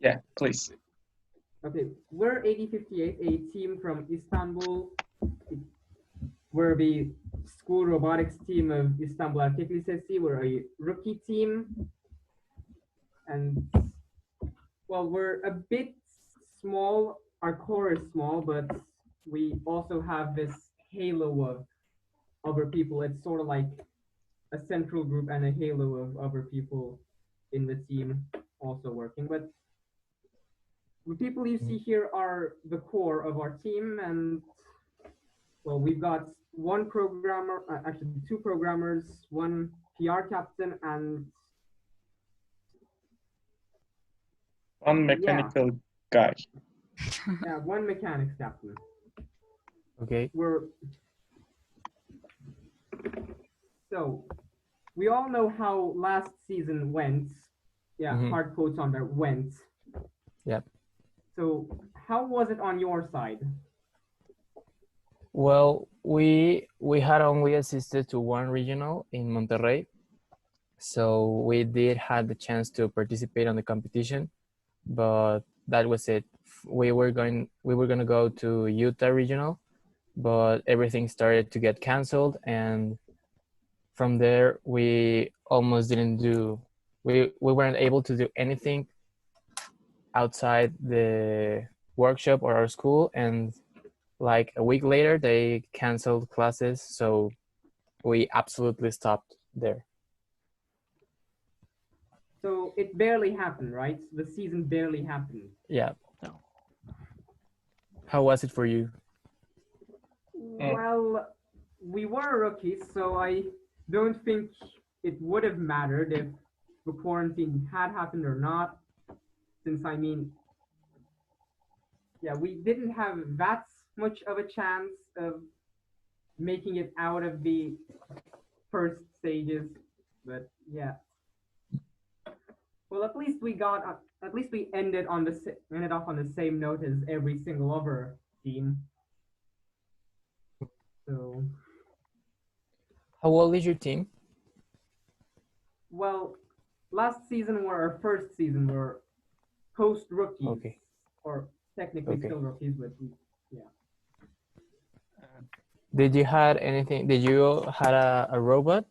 Yeah, please. Okay, we're 8058, a team from Istanbul. We're the school robotics team of Istanbul Erkek Lisesi. We're a rookie team. And, well, we're a bit small. Our core is small, but we also have this halo of other people. It's sort of like a central group and a halo of other people in the team also working. But the people you see here are the core of our team, and well, we've got one programmer, actually two programmers, one PR captain, and One mechanical guy. yeah, one mechanics captain. Okay. So we all know how last season went. Yeah, hard quotes on there, went. Yep. So how was it on your side? Well, we had only assisted to one regional in Monterrey, so we did have the chance to participate on the competition, but that was it. We were going to go to Utah regional, but everything started to get canceled, and from there we almost didn't do. We weren't able to do anything outside the workshop or our school, and like a week later they canceled classes, so we absolutely stopped there. So it barely happened, right? The season barely happened. Yeah. No. How was it for you? Well, we were rookies, so I don't think it would have mattered if the quarantine had happened or not, since I mean, yeah, we didn't have that much of a chance of making it out of the first stages, but yeah. Well, at least we ended off on the same note as every single other team. So. How old is your team? Well, last season were our first season. We're post rookies, okay, or technically still rookies, but yeah. Did you had anything? Did you had a robot,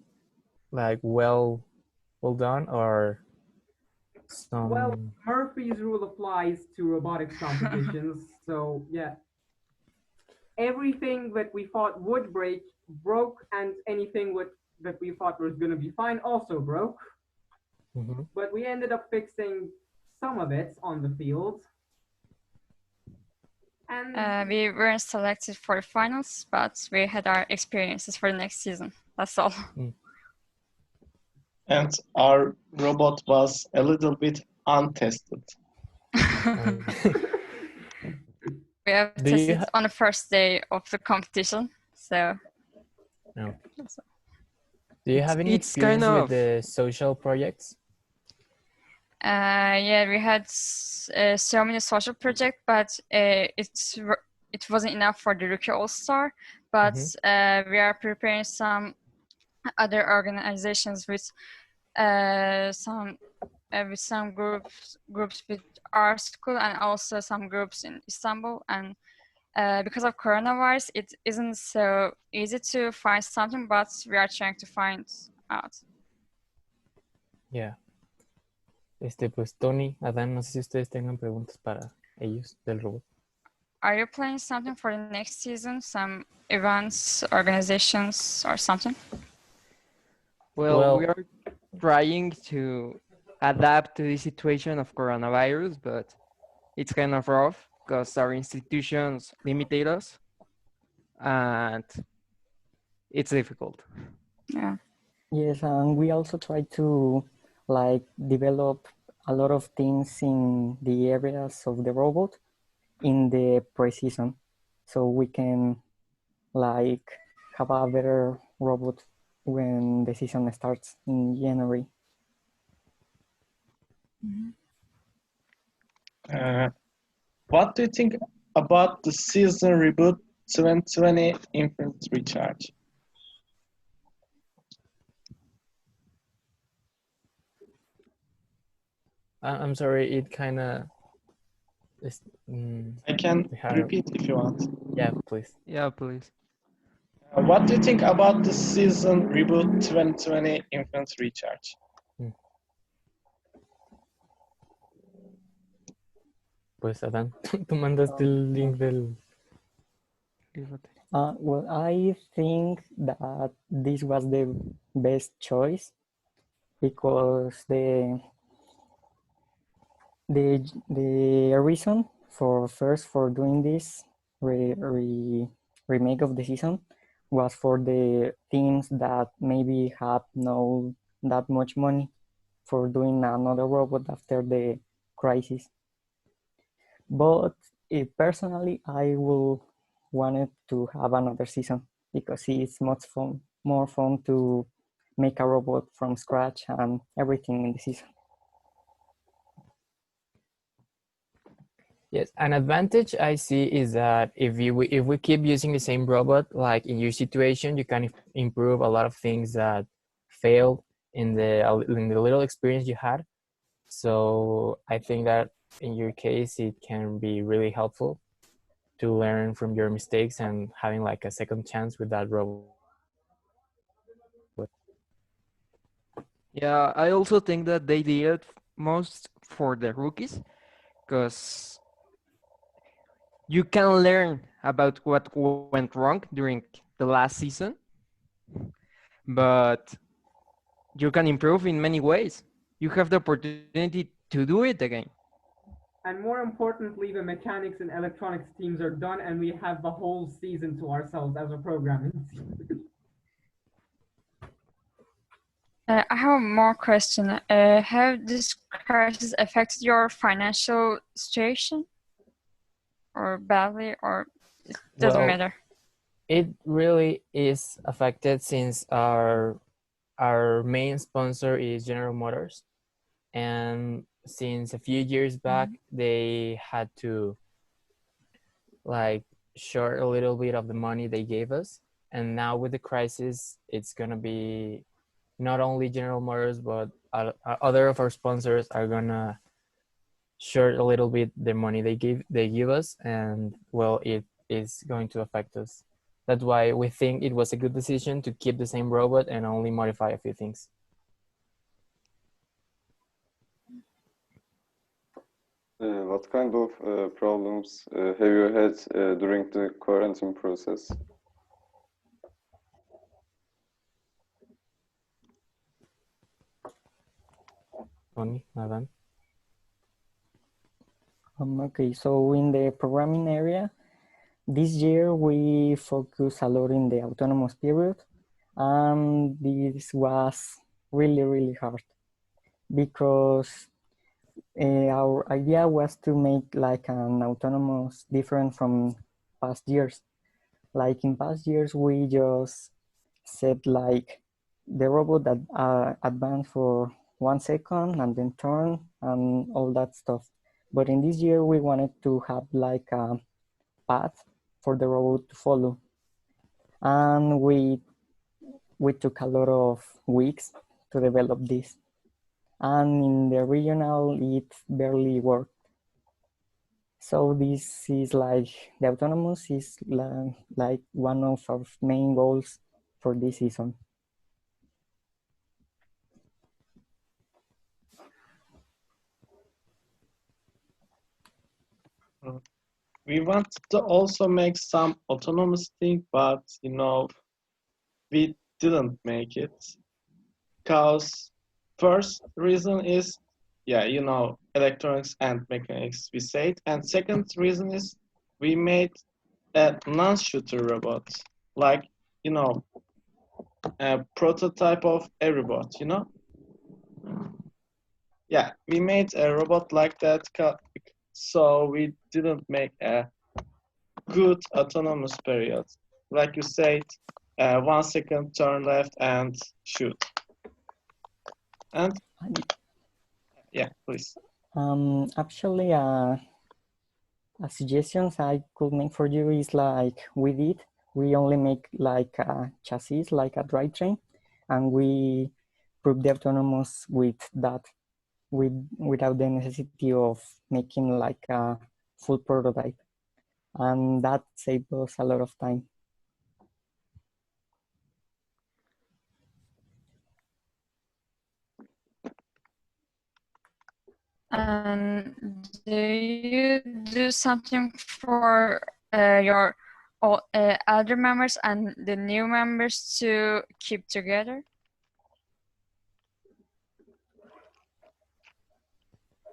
like well done, or some? Well, Murphy's rule applies to robotics competitions. So yeah, everything that we thought would break broke, and anything that we thought was going to be fine also broke. But we ended up fixing some of it on the field. And we weren't selected for the finals, but we had our experiences for the next season. That's all. And our robot was a little bit untested. We have tested on the first day of the competition, so. No. Do you have any experience with the social projects? Yeah, we had so many social projects, but it wasn't enough for the Rookie All-Star. But we are preparing some other organizations with some groups with our school, and also some groups in Istanbul. And because of coronavirus, it isn't so easy to find something, but we are trying to find out. Yeah. Pues Tony, Adán, no sé si ustedes tengan preguntas para ellos del robot. Are you planning something for the next season? Some events, organizations, or something? Well, we are trying to adapt to the situation of coronavirus, but it's kind of rough because our institutions limited us, and it's difficult. Yeah. Yes, and we also try to develop a lot of things in the areas of the robot in the pre-season, so we can have a better robot when the season starts in January. What do you think about the season Reboot 2020 Infinite Recharge? I'm sorry, it kind of I can repeat if you want. Yeah, please. Yeah, please. What do you think about the season Reboot 2020 Infant Recharge? Pues Adán, tú mandaste el link del... Well, I think that this was the best choice because the reason for doing this remake of the season was for the teams that maybe have no that much money for doing another robot after the crisis. But personally, I will wanted to have another season because it's much fun, more fun to make a robot from scratch and everything in the season. Yes, an advantage I see is that if we keep using the same robot, like in your situation, you can improve a lot of things that failed in the little experience you had. So I think that in your case, it can be really helpful to learn from your mistakes and having like a second chance with that robot. Yeah, I also think that they did it most for the rookies because you can learn about what went wrong during the last season, but you can improve in many ways. You have the opportunity to do it again. And more importantly, the mechanics and electronics teams are done, and we have the whole season to ourselves as a programming team. I have more question. Have this crisis affected your financial situation, or badly, or it doesn't matter? It really is affected since our main sponsor is General Motors, and since a few years back they had to like short a little bit of the money they gave us, and now with the crisis it's gonna be not only General Motors but other of our sponsors are gonna short a little bit the money they give us, and well, it is going to affect us. That's why we think it was a good decision to keep the same robot and only modify a few things. What kind of problems have you had during the quarantine process? Tony, Nadan? Okay, so in the programming area, this year we focus a lot in the autonomous period, and this was really hard because our idea was to make like an autonomous different from past years. Like in past years, we just set like the robot that advance for 1 second and then turn and all that stuff. But in this year, we wanted to have like a path for the robot to follow. And we took a lot of weeks to develop this. And in the regional, it barely worked. So this is like, the autonomous is like one of our main goals for this season. We wanted to also make some autonomous thing, but you know, we didn't make it. Because first reason is, yeah, you know, electronics and mechanics, we said. And second reason is we made a non-shooter robot, like, you know, a prototype of a robot, you know? Yeah, we made a robot like that, so we didn't make a good autonomous period. Like you said, 1 second turn left and shoot. And yeah, please. Actually, a suggestions I could make for you is like we only make like a chassis, like a drivetrain, and we prove the autonomous with that, without the necessity of making like a full prototype, and that saved us a lot of time. And do you do something for your elder members and the new members to keep together?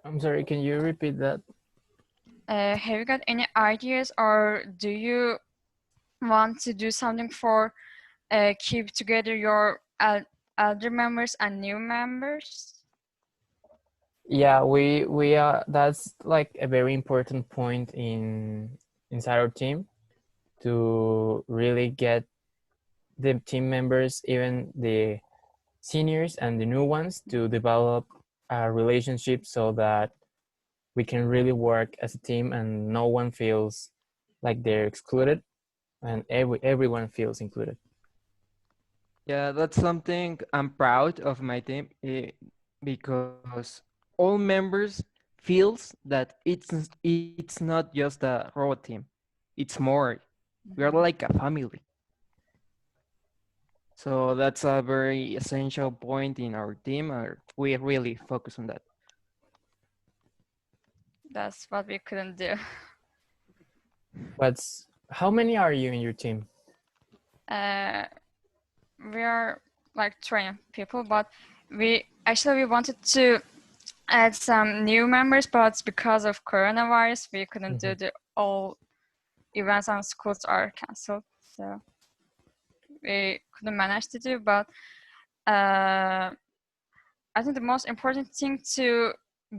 I'm sorry, can you repeat that? Have you got any ideas, or do you want to do something for keep together your elder members and new members? Yeah, we are. That's like a very important point inside our team, to really get the team members, even the seniors and the new ones, to develop a relationship so that we can really work as a team and no one feels like they're excluded, and everyone feels included. Yeah, that's something I'm proud of my team, because all members feels that it's not just a robot team, it's more. We are like a family. So that's a very essential point in our team. We really focus on that. That's what we couldn't do. But how many are you in your team? We are like 20 people, but we wanted to add some new members, but because of coronavirus, we couldn't do the all events, and schools are canceled, so we couldn't manage to do. But I think the most important thing to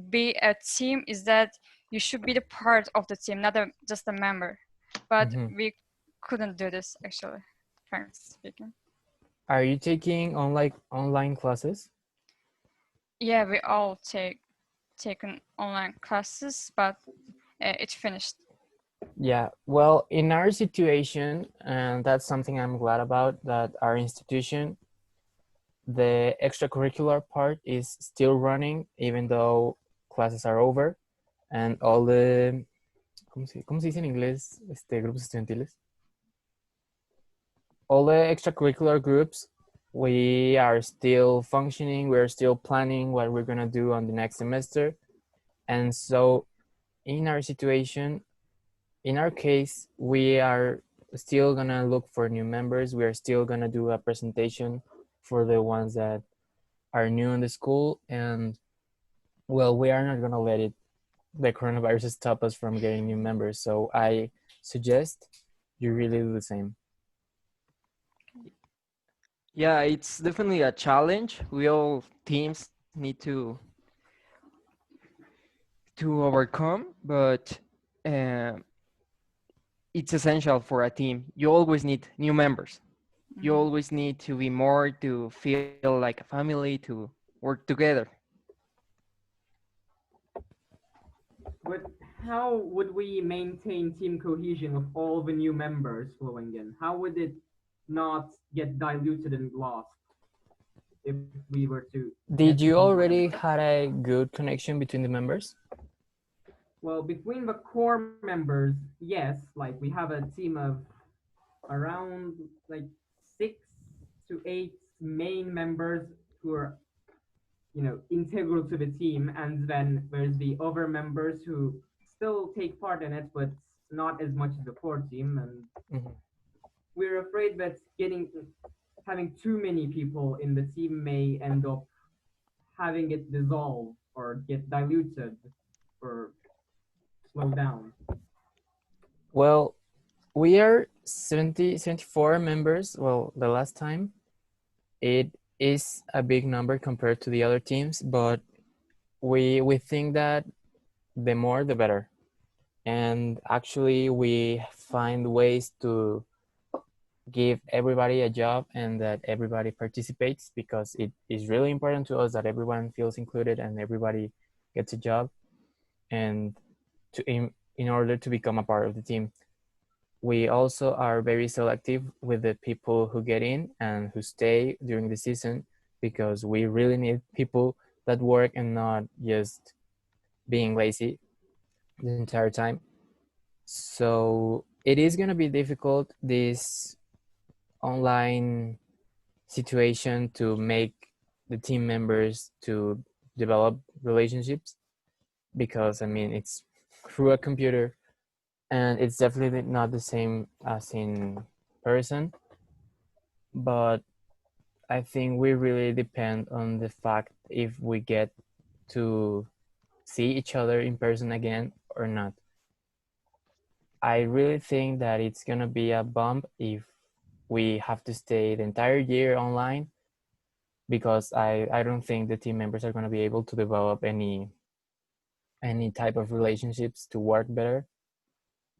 be a team is that you should be the part of the team, not just a member. But we couldn't do this, actually, frankly speaking. Are you taking online classes? Yeah, we all taken online classes, but it finished. Yeah, well, in our situation, and that's something I'm glad about, that our institution, the extracurricular part is still running, even though classes are over, and all the, ¿cómo se dice en inglés? Grupos estudiantiles. All the extracurricular groups, we are still functioning, we're still planning what we're gonna do on the next semester. And so in our situation, in our case, we are still gonna look for new members. We are still gonna do a presentation for the ones that are new in the school. And well, we are not gonna let the coronavirus stop us from getting new members. So I suggest you really do the same. Yeah, it's definitely a challenge. We all teams need to overcome, but it's essential for a team. You always need new members. You always need to be more, to feel like a family, to work together. But how would we maintain team cohesion of all the new members flowing in? How would it not get diluted and lost if we were to... Did you already had a good connection between the members? Well, between the core members, yes. Like, we have a team of around like 6 to 8 main members who are, integral to the team, and then there's the other members who still take part in it, but not as much as the core team. And we're afraid that having too many people in the team may end up having it dissolve or get diluted or slow down. Well, we are 74 members. Well, the last time, it is a big number compared to the other teams, but we think that the more the better. And actually we find ways to give everybody a job and that everybody participates, because it is really important to us that everyone feels included and everybody gets a job. And in order to become a part of the team, we also are very selective with the people who get in and who stay during the season, because we really need people that work and not just being lazy the entire time. So it is going to be difficult, this online situation, to make the team members to develop relationships, because I mean it's through a computer and it's definitely not the same as in person. But I think we really depend on the fact if we get to see each other in person again or not. I really think that it's gonna be a bump if we have to stay the entire year online, because I don't think the team members are gonna be able to develop any type of relationships to work better.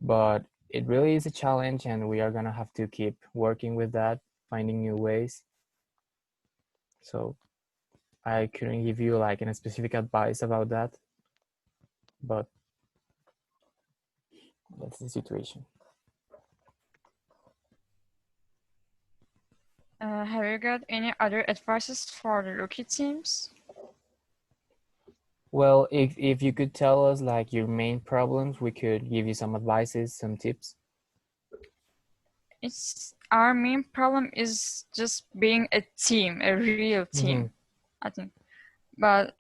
But it really is a challenge, and we are gonna have to keep working with that, finding new ways. So I couldn't give you like any specific advice about that, but that's the situation. Have you got any other advices for the rookie teams? Well, if you could tell us like your main problems, we could give you some advices, some tips. It's our main problem is just being a team, a real team, I think. But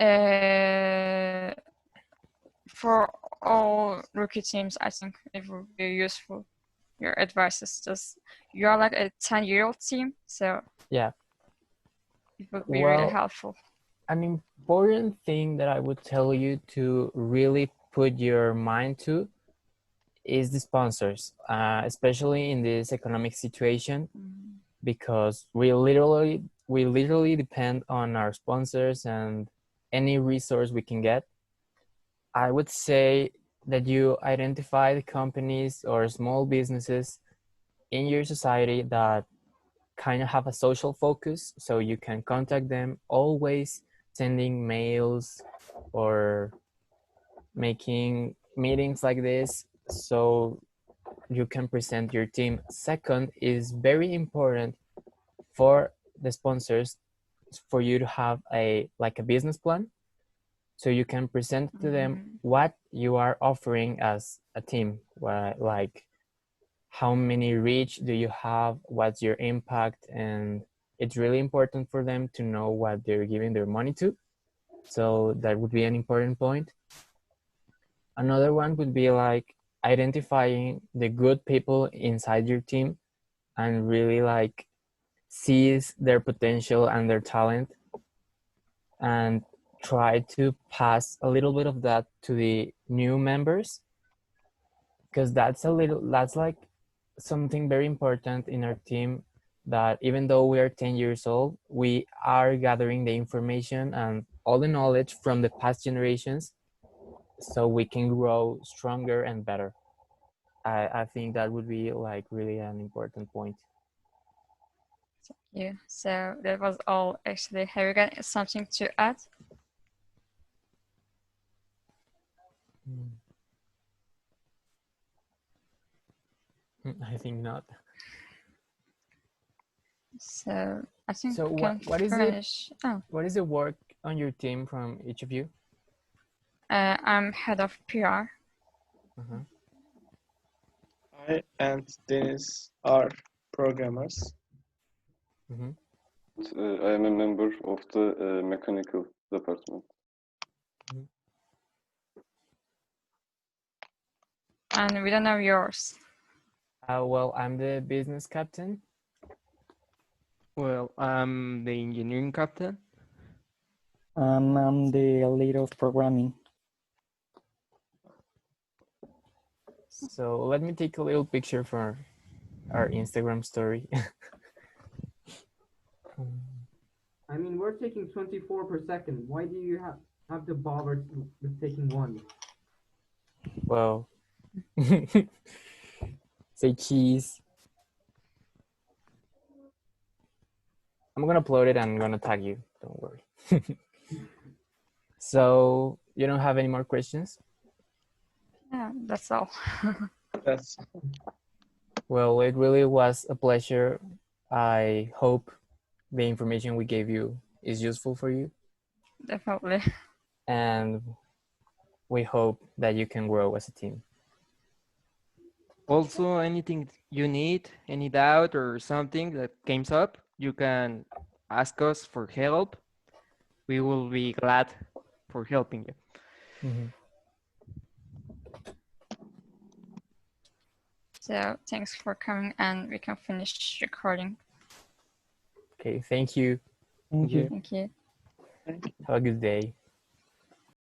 for all rookie teams, I think it would be useful. Your advice is just, you are like a 10-year-old team, so yeah, it would be really helpful. An important thing that I would tell you to really put your mind to is the sponsors, especially in this economic situation, because we literally depend on our sponsors and any resource we can get. I would say that you identify the companies or small businesses in your society that kind of have a social focus, so you can contact them, always sending mails or making meetings like this, so you can present your team. Second, is very important for the sponsors for you to have a business plan, so you can present to them what you are offering as a team, like how many reach do you have, what's your impact, and it's really important for them to know what they're giving their money to. So that would be an important point. Another one would be like identifying the good people inside your team and really like seize their potential and their talent, and try to pass a little bit of that to the new members, because that's like something very important in our team, that even though we are 10 years old, we are gathering the information and all the knowledge from the past generations, so we can grow stronger and better. I think that would be like really an important point. Yeah, so that was all actually. Have you got something to add? I think not. So I think so we can what is finish. What is the work on your team from each of you? I'm head of PR. I and Dennis are programmers. I am a member of the mechanical department. And we don't know yours. Well, I'm the business captain. Well, I'm the engineering captain. I'm the lead of programming. So let me take a little picture for our Instagram story. I mean, we're taking 24 per second. Why do you have to bother with taking one? Well, say cheese. I'm gonna upload it and I'm gonna tag you. Don't worry. So you don't have any more questions? Yeah, that's all. That's Well, it really was a pleasure. I hope the information we gave you is useful for you. Definitely. And we hope that you can grow as a team. Also, anything you need, any doubt or something that comes up, you can ask us for help. We will be glad for helping you. Mhm. So thanks for coming, and we can finish recording. Okay, thank you. Thank you. Thank you. Have a good day.